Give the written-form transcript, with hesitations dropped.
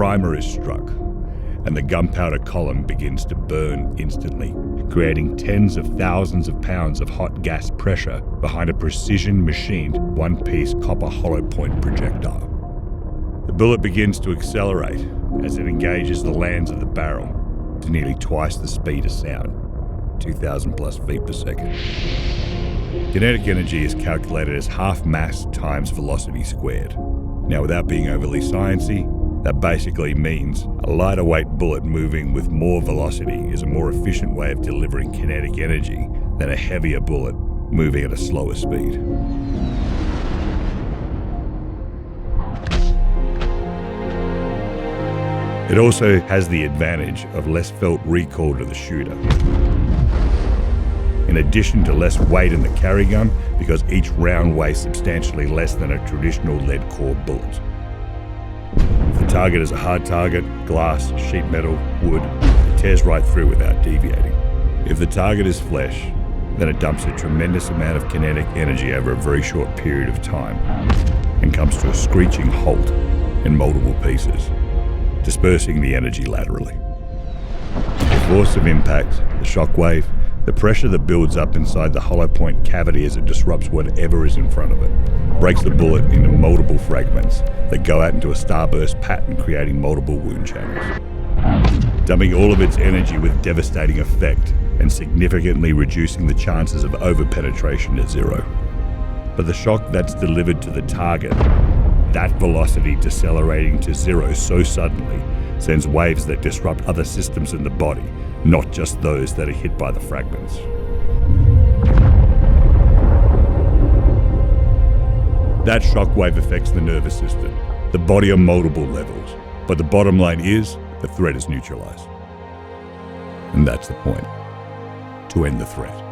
primer is struck, and the gunpowder column begins to burn instantly, creating tens of thousands of pounds of hot gas pressure behind a precision-machined one-piece copper hollow point projectile. The bullet begins to accelerate as it engages the lands of the barrel to nearly twice the speed of sound, 2,000 plus feet per second. Kinetic energy is calculated as half mass times velocity squared. Now, without being overly sciencey, that basically means a lighter weight bullet moving with more velocity is a more efficient way of delivering kinetic energy than a heavier bullet moving at a slower speed. It also has the advantage of less felt recoil to the shooter. In addition to less weight in the carry gun, because each round weighs substantially less than a traditional lead core bullet. If the target is a hard target, glass, sheet metal, wood, it tears right through without deviating. If the target is flesh, then it dumps a tremendous amount of kinetic energy over a very short period of time and comes to a screeching halt in multiple pieces, dispersing the energy laterally. The force of impact, the shock wave, the pressure that builds up inside the hollow point cavity as it disrupts whatever is in front of it, breaks the bullet into multiple fragments that go out into a starburst pattern, creating multiple wound channels, dumping all of its energy with devastating effect and significantly reducing the chances of overpenetration to zero. But the shock that's delivered to the target, that velocity decelerating to zero so suddenly, sends waves that disrupt other systems in the body, not just those that are hit by the fragments. That shockwave affects the nervous system, the body on multiple levels, but the bottom line is the threat is neutralized. And that's the point, to end the threat.